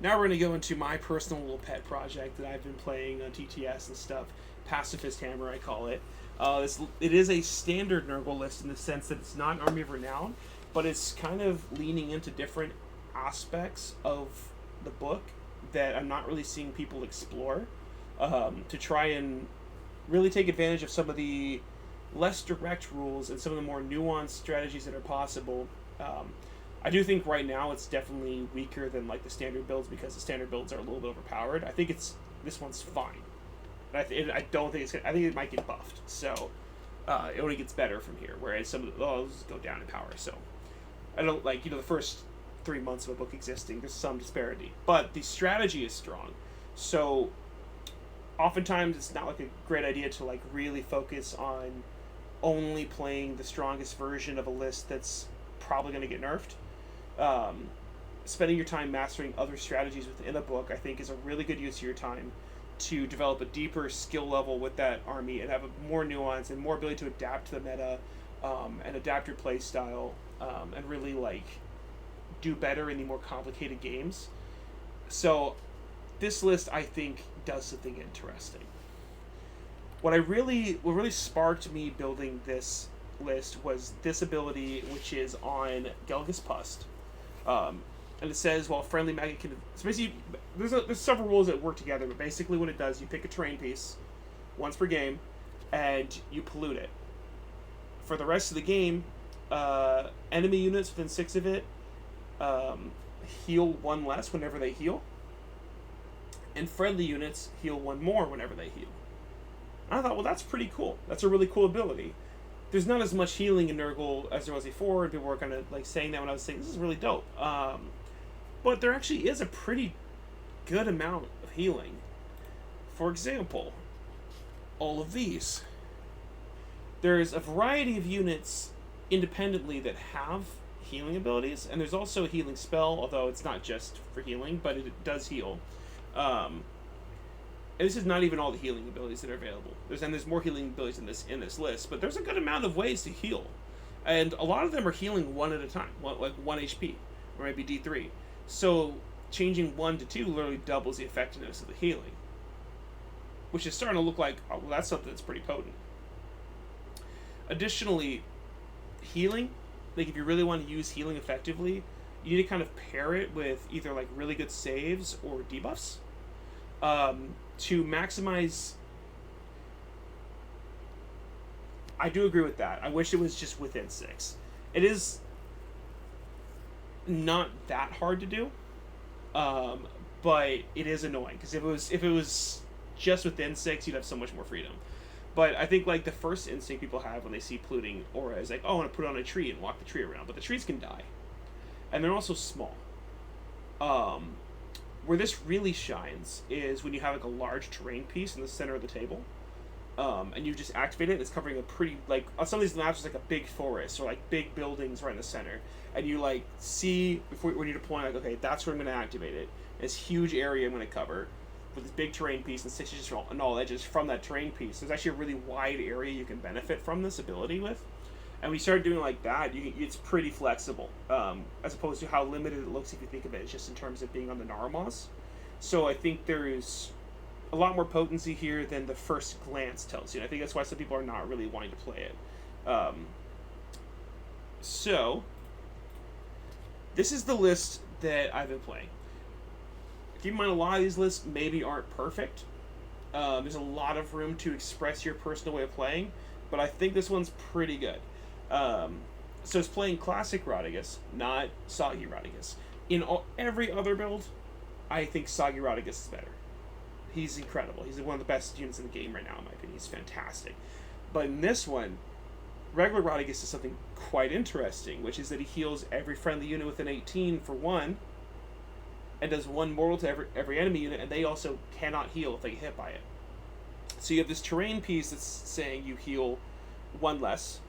Now we're going to go into my personal little pet project that I've been playing on TTS and stuff. Pacifist Hammer, I call it. It is a standard Nurgle list in the sense that it's not an Army of Renown, but it's kind of leaning into different aspects of the book that I'm not really seeing people explore, to try and really take advantage of some of the less direct rules and some of the more nuanced strategies that are possible. I do think right now it's definitely weaker than like the standard builds because the standard builds are a little bit overpowered. I think this one's fine. I don't think I think it might get buffed. So it only gets better from here. Whereas some of those go down in power. So I don't like the first 3 months of a book existing. There's some disparity, but the strategy is strong. So oftentimes it's not like a great idea to like really focus on only playing the strongest version of a list that's probably going to get nerfed. Spending your time mastering other strategies within a book, I think, is a really good use of your time to develop a deeper skill level with that army and have a more nuance and more ability to adapt to the meta, and adapt your play style, and really like do better in the more complicated games. So this list, I think, does something interesting. What really sparked me building this list was this ability, which is on Gelgus Pust. And it says, while friendly Maggotkin... So basically, there's several rules that work together, but basically what it does, you pick a terrain piece once per game, and you pollute it. For the rest of the game, enemy units within 6 of it heal 1 less whenever they heal, and friendly units heal 1 more whenever they heal. And I thought, well, that's pretty cool. That's a really cool ability. There's not as much healing in Nurgle as there was before, and people were kind of like saying that when I was saying this is really dope. But there actually is a pretty good amount of healing. For example, all of these. There's a variety of units independently that have healing abilities, and there's also a healing spell, although it's not just for healing, but it does heal. And this is not even all the healing abilities that are available. There's more healing abilities in this list, but there's a good amount of ways to heal, and a lot of them are healing 1 at a time, like 1 HP, or maybe D3. So changing 1 to 2 literally doubles the effectiveness of the healing, which is starting to look like, oh, well, that's something that's pretty potent. Additionally, healing, like if you really want to use healing effectively, you need to kind of pair it with either like really good saves or debuffs, to maximize. I do agree with that. I wish it was just within 6. It is not that hard to do, but it is annoying because if it was just within 6, you'd have so much more freedom. But I think like the first instinct people have when they see polluting aura is like, oh, I want to put it on a tree and walk the tree around, but the trees can die, and they're also small. Where this really shines is when you have like a large terrain piece in the center of the table, and you just activate it. It's covering a pretty, like on some of these maps, there's like a big forest or like big buildings right in the center, and you like see when you're deploying, like, okay, that's where I'm going to activate it. This huge area I'm going to cover with this big terrain piece and 6 inches on all edges from that terrain piece. There's actually a really wide area you can benefit from this ability with. And when you start doing like that, it's pretty flexible, as opposed to how limited it looks if you think of it just in terms of being on the Narmos. So I think there's a lot more potency here than the first glance tells you. And I think that's why some people are not really wanting to play it. So this is the list that I've been playing. Keep in mind, a lot of these lists maybe aren't perfect. There's a lot of room to express your personal way of playing, but I think this one's pretty good. So it's playing classic Rodigus, not Soggy Rodigus. In every other build, I think Soggy Rodigus is better. He's incredible. He's one of the best units in the game right now, in my opinion. He's fantastic. But in this one, regular Rodigus is something quite interesting, which is that he heals every friendly unit within 18 for 1, and does 1 mortal to every enemy unit, and they also cannot heal if they get hit by it. So you have this terrain piece that's saying you heal 1 less,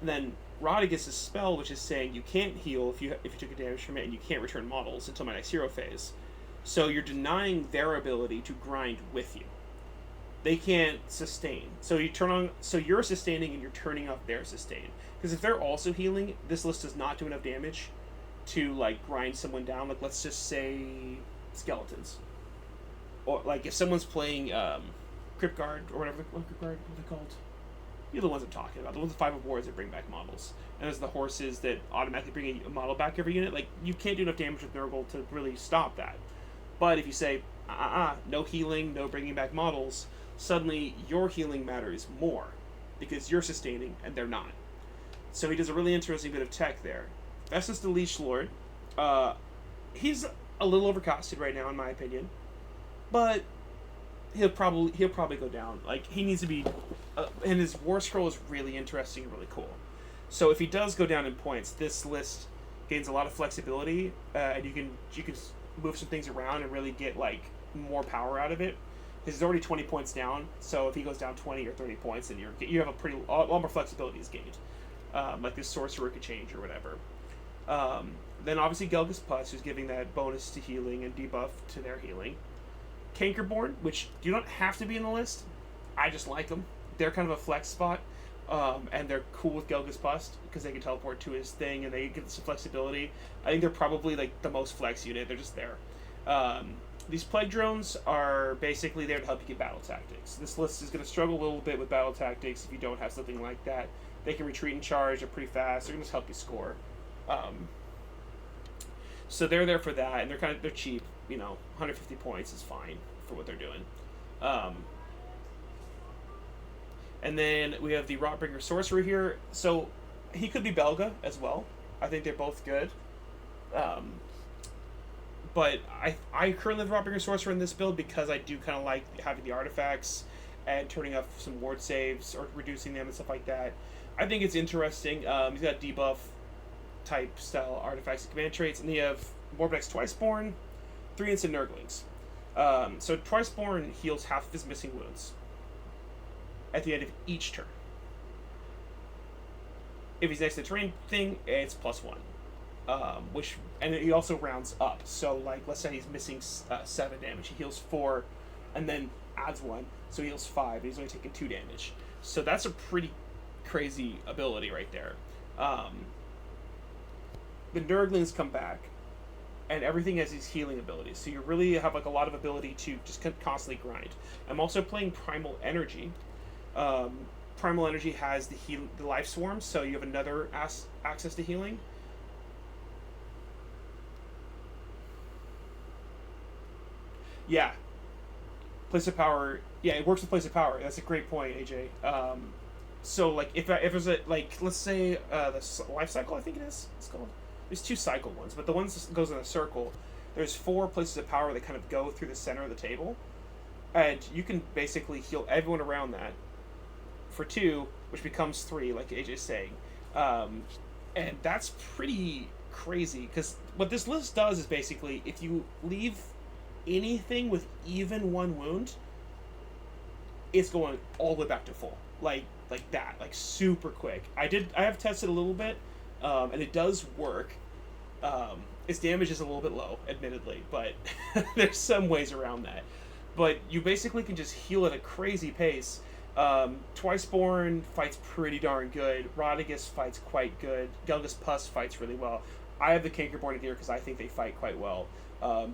and then Rodigus' spell, which is saying you can't heal if you took a damage from it, and you can't return models until my next hero phase. So you're denying their ability to grind with you. They can't sustain. So you're sustaining and you're turning off their sustain. Because if they're also healing, this list does not do enough damage to like grind someone down. Like let's just say skeletons. Or like if someone's playing Crypt Guard or whatever, Crypt Guard, what are they called? You're the ones I'm talking about. The ones with 5 of Wars that bring back models. And there's the horses that automatically bring a model back every unit. Like, you can't do enough damage with Nurgle to really stop that. But if you say, no healing, no bringing back models, suddenly your healing matters more. Because you're sustaining and they're not. So he does a really interesting bit of tech there. Festus the Leech Lord, he's a little overcosted right now in my opinion. But he'll probably go down. Like, he needs to be... and his War Scroll is really interesting and really cool. So if he does go down in points, this list gains a lot of flexibility, and you can move some things around and really get like more power out of it. He's already 20 points down, so if he goes down 20 or 30 points, then you have a lot more flexibility is gained. Like this Sorcerer could change or whatever. Then obviously Gelgus Pus, who's giving that bonus to healing and debuff to their healing. Cankerborn, which do not have to be in the list. I just like them. They're kind of a flex spot, and they're cool with Gelgus Pus because they can teleport to his thing and they get some flexibility. I think they're probably like the most flex unit. They're just there. These Plague Drones are basically there to help you get battle tactics. This list is going to struggle a little bit with battle tactics if you don't have something like that. They can retreat and charge. They're pretty fast. They're going to help you score. So they're there for that, and they're cheap. 150 points is fine for what they're doing. And then we have the Rotbringer Sorcerer here. So he could be Belga as well. I think they're both good. But I currently have Rotbringer Sorcerer in this build because I do kind of like having the artifacts and turning off some ward saves or reducing them and stuff like that. I think it's interesting. He's got debuff type style artifacts and command traits, and then you have Morbeck's Twiceborn, 3 instant Nurglings. So Twiceborn heals half of his missing wounds at the end of each turn. If he's next to the terrain thing, it's +1. And he also rounds up. So, like, let's say he's missing 7 damage. He heals 4, and then adds 1, so he heals 5. He's only taking 2 damage. So that's a pretty crazy ability right there. The Nurglings come back, and everything has these healing abilities. So you really have like a lot of ability to just constantly grind. I'm also playing Primal Energy. Primal Energy has the Life Swarm, so you have another access to healing. Yeah. Place of Power. Yeah, it works with Place of Power. That's a great point, AJ. So like if there's a let's say the Life Cycle, I think it is. It's called. There's 2 cycle ones, but the one that goes in a circle, there's 4 places of power that kind of go through the center of the table, and you can basically heal everyone around that for 2, which becomes 3, like AJ's saying, and that's pretty crazy, because what this list does is basically, if you leave anything with even 1 wound, it's going all the way back to full, like that, like super quick. I have tested a little bit, and it does work. Its damage is a little bit low, admittedly, but there's some ways around that. But you basically can just heal at a crazy pace. Twiceborn fights pretty darn good. Rodigus fights quite good. Gelgus Pus fights really well. I have the Cankerborn in here because I think they fight quite well.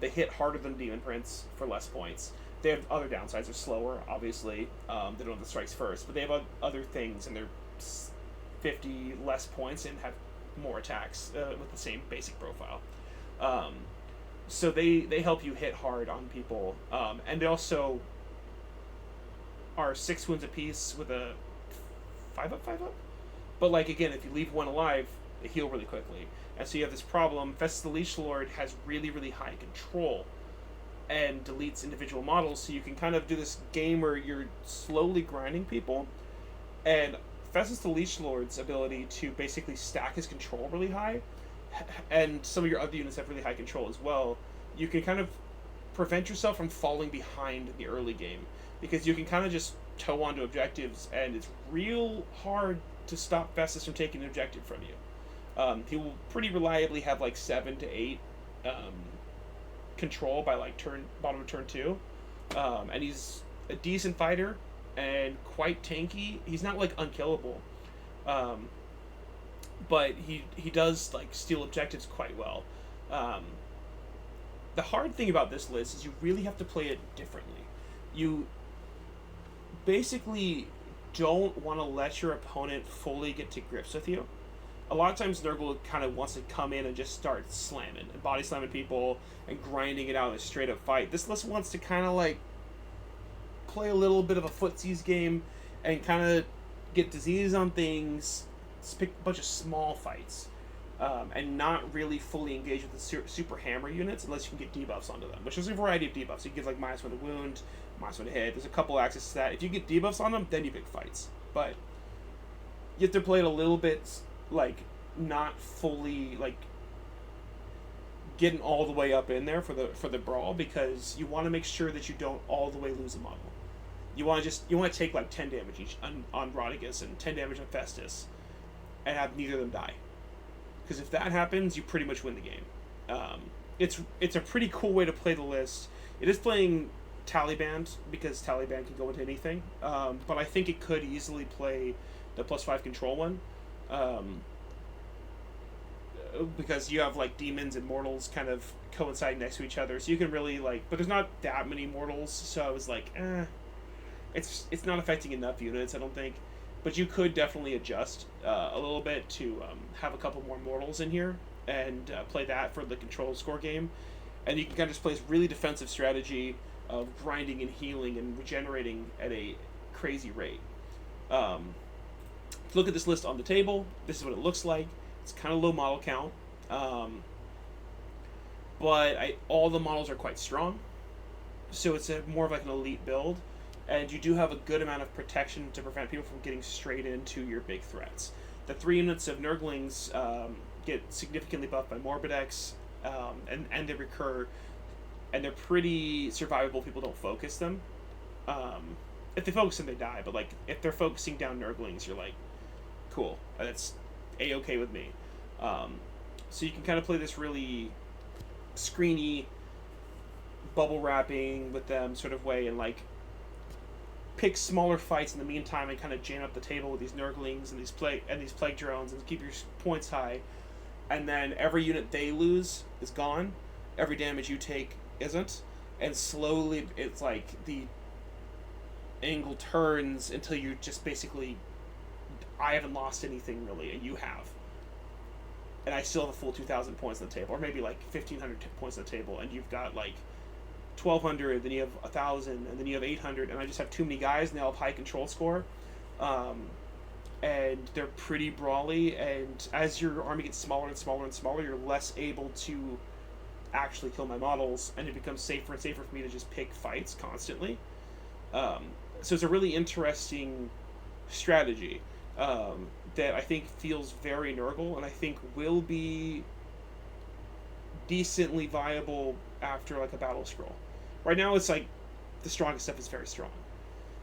They hit harder than Demon Prince for less points. They have other downsides. They're slower, obviously. They don't have the strikes first, but they have other things, and they're 50 less points and have more attacks with the same basic profile. So they help you hit hard on people, and they also are 6 wounds apiece with a 5-up, 5-up. But like again, if you leave 1 alive, they heal really quickly, and so you have this problem. Festus the Leech Lord has really, really high control and deletes individual models, so you can kind of do this game where you're slowly grinding people, and Festus the Leech Lord's ability to basically stack his control really high, and some of your other units have really high control as well. You can kind of prevent yourself from falling behind in the early game, because you can kind of just tow onto objectives, and it's real hard to stop Festus from taking an objective from you. He will pretty reliably have like 7 to 8 control by like bottom of turn 2, and he's a decent fighter and quite tanky. He's not like unkillable, but he does like steal objectives quite well. the hard thing about this list is you really have to play it differently. You basically don't want to let your opponent fully get to grips with you. A lot of times Nurgle kind of wants to come in and just start slamming and body slamming people and grinding it out in a straight up fight. This list wants to kind of like play a little bit of a footsies game and kind of get diseases on things, pick a bunch of small fights, and not really fully engage with the super hammer units unless you can get debuffs onto them, which is a variety of debuffs. You can give like -1 to wound, -1 to hit. There's a couple access to that. If you get debuffs on them, then you pick fights. But you have to play it a little bit like not fully like getting all the way up in there for the brawl, because you want to make sure that you don't all the way lose a model. You want to take like 10 damage each on Rodigus and 10 damage on Festus, and have neither of them die. Because if that happens, you pretty much win the game. It's a pretty cool way to play the list. It is playing Taliban, because Taliban can go into anything. But I think it could easily play the +5 control one. Because you have like demons and mortals kind of coinciding next to each other, so you can really like. But there's not that many mortals, so I was like, it's not affecting enough units, I don't think. But you could definitely adjust a little bit to have a couple more mortals in here and play that for the control score game, and you can kind of just play this really defensive strategy of grinding and healing and regenerating at a crazy rate. Look at this list on the table. This is what it looks like. It's kind of low model count, but all the models are quite strong, so it's more of like an elite build, and you do have a good amount of protection to prevent people from getting straight into your big threats. The 3 units of Nurglings get significantly buffed by Morbidex, and they recur, and they're pretty survivable. People don't focus them. If they focus them, they die, but like if they're focusing down Nurglings, you're like, cool, that's a-okay with me. So you can kind of play this really screeny, bubble wrapping with them sort of way, and like pick smaller fights in the meantime and kind of jam up the table with these Nurglings and these plague drones and keep your points high. And then every unit they lose is gone. Every damage you take isn't. And slowly it's like the angle turns until you just basically, I haven't lost anything really, and you have. And I still have a full 2,000 points on the table, or maybe like 1,500 points on the table, and you've got like 1,200, then you have 1,000, and then you have 800, and I just have too many guys, and they all have high control score. And they're pretty brawly, and as your army gets smaller and smaller and smaller, you're less able to actually kill my models, and it becomes safer and safer for me to just pick fights constantly. So it's a really interesting strategy that I think feels very Nurgle, and I think will be decently viable after like a battle scroll. Right now it's like the strongest stuff is very strong,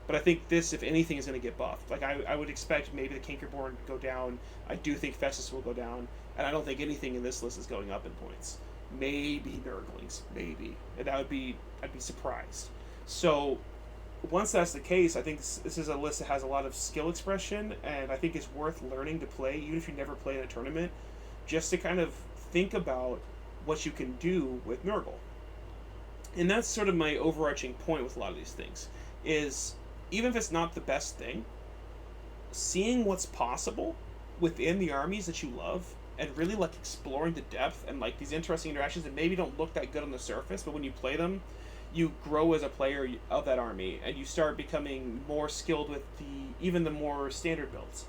but I think this, if anything, is going to get buffed. Like I would expect maybe the Kinkerborn to go down. I do think Festus will go down, and I don't think anything in this list is going up in points. Maybe Nurglings, maybe, and I'd be surprised. So once that's the case, I think this is a list that has a lot of skill expression, and I think it's worth learning to play, even if you never play in a tournament, just to kind of think about what you can do with Nurgle. And that's sort of my overarching point with a lot of these things, is even if it's not the best thing, seeing what's possible within the armies that you love, and really like exploring the depth and like these interesting interactions that maybe don't look that good on the surface, but when you play them, you grow as a player of that army, and you start becoming more skilled with even the more standard builds,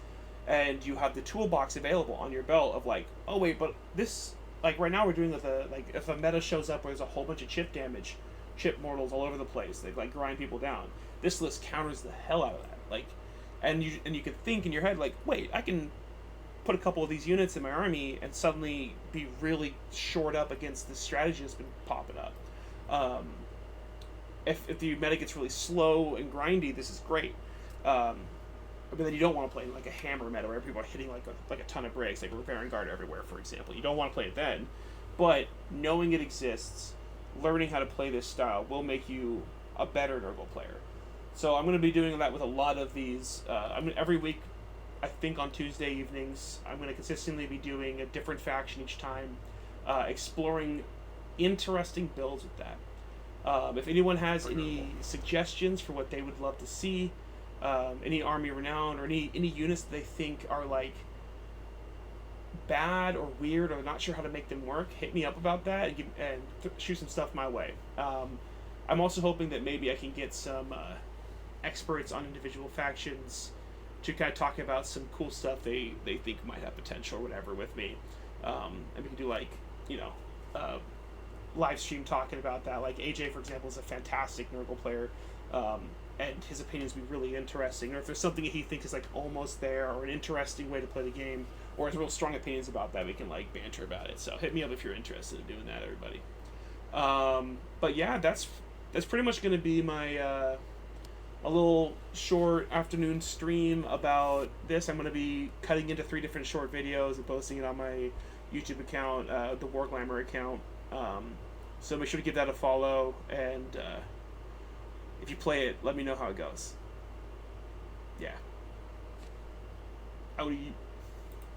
and you have the toolbox available on your belt of like, oh wait, but this, like right now we're doing with like if a meta shows up where there's a whole bunch of chip damage, chip mortals all over the place, they like grind people down. This list counters the hell out of that, like, and you can think in your head like, wait, I can put a couple of these units in my army and suddenly be really shored up against this strategy that's been popping up. If the meta gets really slow and grindy, this is great. But then you don't want to play like a hammer meta where people are hitting like a ton of breaks, like Repair and Guard everywhere, for example. You don't want to play it then. But knowing it exists, learning how to play this style will make you a better Nurgle player. So I'm going to be doing that with a lot of these. Every week, I think on Tuesday evenings, I'm going to consistently be doing a different faction each time, exploring interesting builds with that. If anyone has any suggestions for what they would love to see, any army renown or any units that they think are like bad or weird or not sure how to make them work, hit me up about that and shoot some stuff my way. I'm also hoping that maybe I can get some experts on individual factions to kind of talk about some cool stuff they think might have potential or whatever with me. And we can do like, live stream talking about that. Like AJ, for example, is a fantastic Nurgle player, and his opinions would be really interesting. Or if there's something that he thinks is like almost there, or an interesting way to play the game, or has real strong opinions about that, we can like banter about it. So hit me up if you're interested in doing that, everybody. But yeah, that's pretty much going to be my a little short afternoon stream about this. I'm going to be cutting into 3 different short videos and posting it on my YouTube account, the War Glamour account. So make sure to give that a follow, and if you play it, let me know how it goes. Yeah.